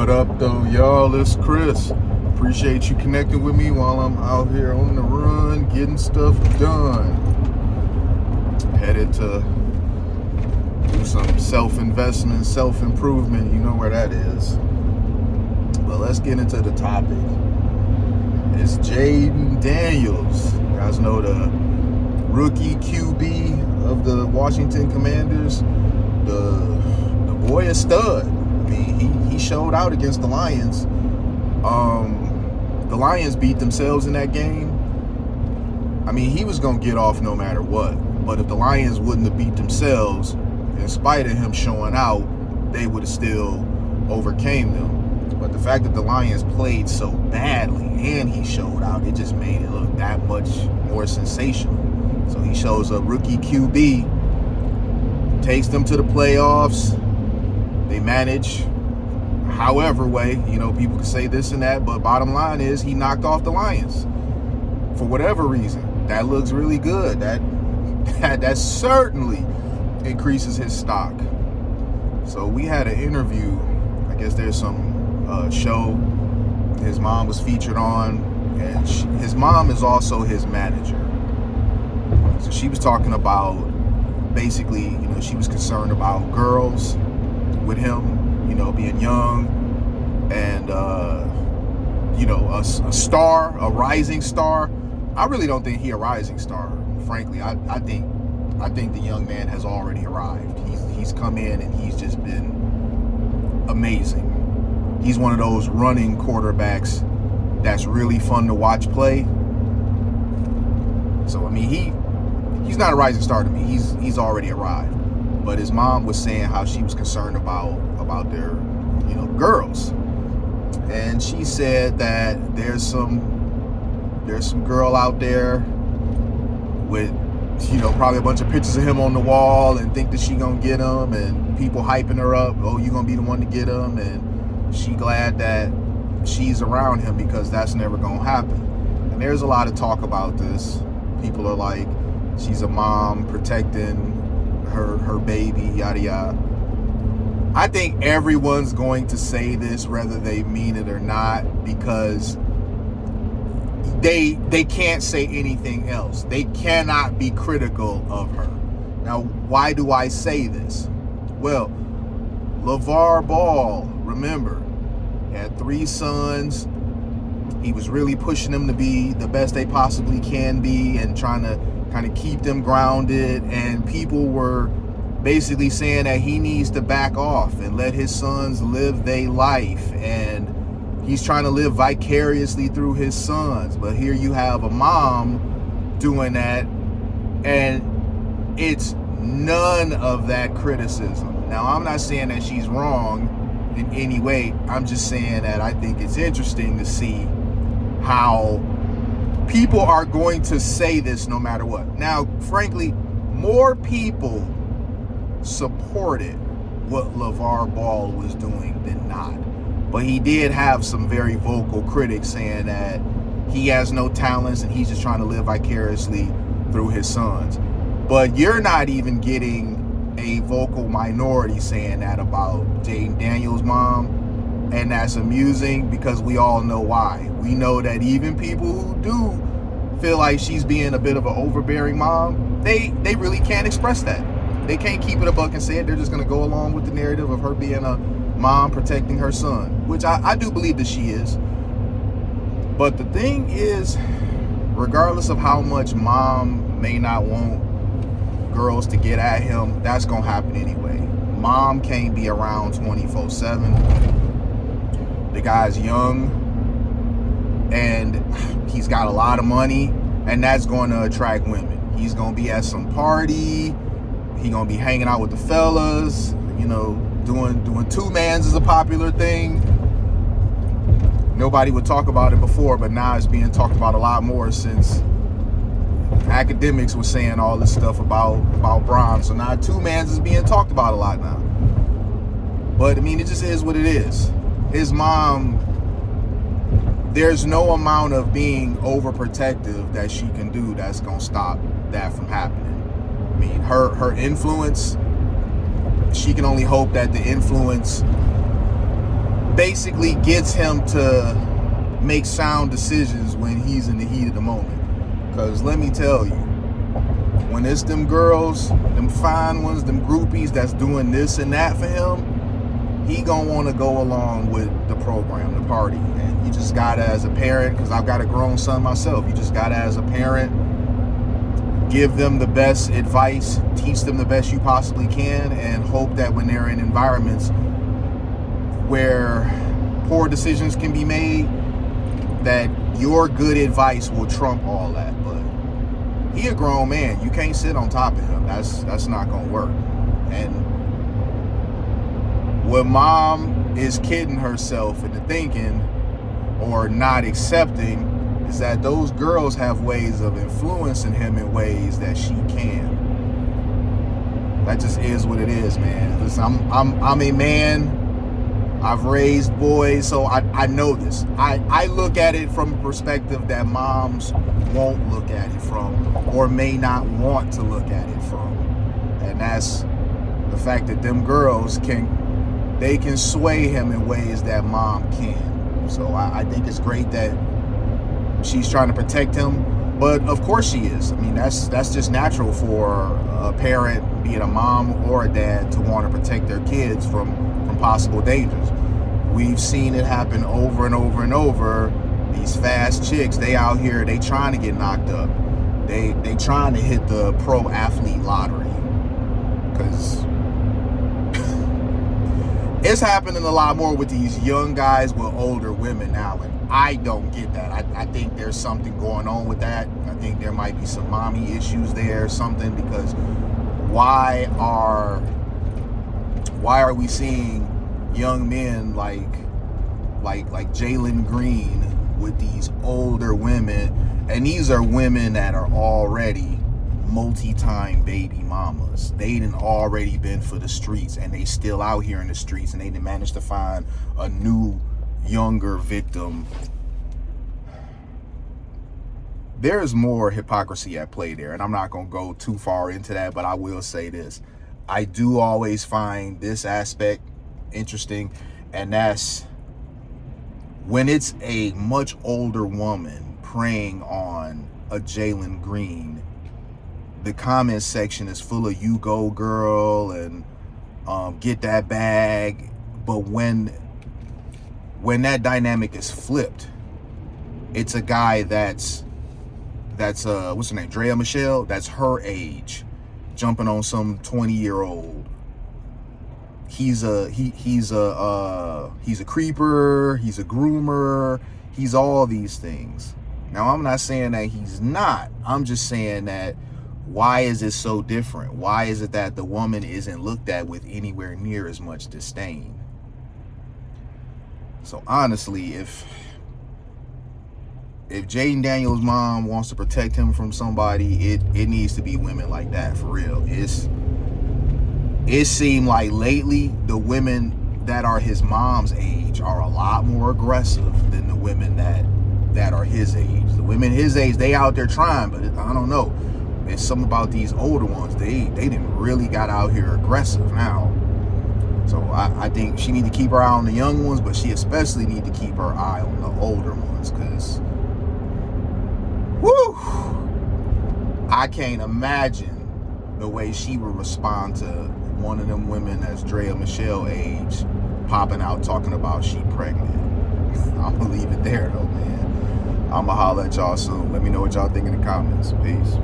What up, though, y'all? It's Chris. Appreciate you connecting with me while I'm out here on the run, getting stuff done. Headed to do some self-investment, self-improvement. You know where that is. But let's get into the topic. It's Jayden Daniels. You guys know the rookie QB of the Washington Commanders. The boy is stud. I mean, he showed out against the Lions. The Lions beat themselves in that game. I mean, he was going to get off no matter what. But if the Lions wouldn't have beat themselves, in spite of him showing out, they would have still overcame them. But the fact that the Lions played so badly and he showed out, it just made it look that much more sensational. So he shows a rookie QB, takes them to the playoffs. They manage however way, people can say this and that, but bottom line is he knocked off the Lions for whatever reason. That looks really good. That certainly increases his stock. So we had an interview. I guess there's some show his mom was featured on, and his mom is also his manager. So she was talking about basically, she was concerned about girls with him, being young and, a star, a rising star. I really don't think he's a rising star, frankly. I think the young man has already arrived. He's come in and he's just been amazing. He's one of those running quarterbacks that's really fun to watch play. So, I mean, he's not a rising star to me. He's already arrived. But his mom was saying how she was concerned about their, girls. And she said that there's some girl out there with, probably a bunch of pictures of him on the wall and think that she gonna get him, and people hyping her up. Oh, you gonna be the one to get him, and she glad that she's around him because that's never gonna happen. And there's a lot of talk about this. People are like, she's a mom protecting her baby, yada yada. I think everyone's going to say this whether they mean it or not, because they can't say anything else. They cannot be critical of her. Now, why do I say this? Well, LeVar Ball, remember, had 3 sons. He was really pushing them to be the best they possibly can be and trying to kind of keep them grounded, and people were basically saying that he needs to back off and let his sons live their life, and he's trying to live vicariously through his sons. But here you have a mom doing that, and it's none of that criticism. Now, I'm not saying that she's wrong in any way. I'm just saying that I think it's interesting to see how people are going to say this no matter what. Now, frankly, more people supported what LeVar Ball was doing than not. But he did have some very vocal critics saying that he has no talents and he's just trying to live vicariously through his sons. But you're not even getting a vocal minority saying that about Jayden Daniels' mom. And that's amusing because we all know why. We know that even people who do feel like she's being a bit of an overbearing mom, they really can't express that. They can't keep it a buck and say it. They're just going to go along with the narrative of her being a mom protecting her son, which I do believe that she is. But the thing is, regardless of how much mom may not want girls to get at him, that's going to happen anyway. Mom can't be around 24/7. The guy's young and he's got a lot of money, and that's going to attract women. He's going to be at some party. He's going to be hanging out with the fellas, doing two-mans is a popular thing. Nobody would talk about it before, but now it's being talked about a lot more since academics were saying all this stuff about Braun. So now two-mans is being talked about a lot now. But, I mean, it just is what it is. His mom, there's no amount of being overprotective that she can do that's going to stop that from happening. I mean, her influence, she can only hope that the influence basically gets him to make sound decisions when he's in the heat of the moment. Because let me tell you, when it's them girls, them fine ones, them groupies that's doing this and that for him, he gonna want to go along with the program, the party. And you just gotta, as a parent, because I've got a grown son myself, you just gotta, as a parent, give them the best advice, teach them the best you possibly can, and hope that when they're in environments where poor decisions can be made, that your good advice will trump all that. But he a grown man. You can't sit on top of him. That's not gonna work. And what mom is kidding herself into thinking or not accepting is that those girls have ways of influencing him in ways that she can. That just is what it is, man. Listen, I'm a man. I've raised boys, so I know this. I look at it from a perspective that moms won't look at it from, or may not want to look at it from. And that's the fact that them girls can sway him in ways that mom can. So I think it's great that she's trying to protect him, but of course she is. I mean, that's just natural for a parent, be it a mom or a dad, to want to protect their kids from possible dangers. We've seen it happen over and over and over. These fast chicks, they out here, they trying to get knocked up. They trying to hit the pro athlete lottery, because it's happening a lot more with these young guys with older women now, and I don't get that. I think there's something going on with that. I think there might be some mommy issues there or something, because why are we seeing young men like Jaylen Green with these older women? And these are women that are already multi-time baby mamas. They done already been for the streets, and they still out here in the streets, and they done managed to find a new, younger victim. There's more hypocrisy at play there, and I'm not gonna go too far into that, but I will say this. I do always find this aspect interesting, and that's when it's a much older woman preying on a Jaylen Green. The comment section is full of "you go girl" and get that bag. But when that dynamic is flipped, it's a guy that's what's her name, Drea Michelle, that's her age, jumping on some 20-year-old. He's a creeper, he's a groomer, he's all these things. Now, I'm not saying that he's not. I'm just saying that, why is it so different? Why is it that the woman isn't looked at with anywhere near as much disdain? So honestly, if Jayden Daniels' mom wants to protect him from somebody, it needs to be women like that, for real. It seemed like lately the women that are his mom's age are a lot more aggressive than the women that are his age. The women his age, they out there trying, but I don't know. It's something about these older ones. They didn't really got out here aggressive now. So I think she need to keep her eye on the young ones, but she especially need to keep her eye on the older ones, because woo, I can't imagine the way she would respond to one of them women that's Drea Michelle age popping out talking about she pregnant. I'm gonna leave it there though, man. I'ma holler at y'all soon. Let me know what y'all think in the comments. Peace.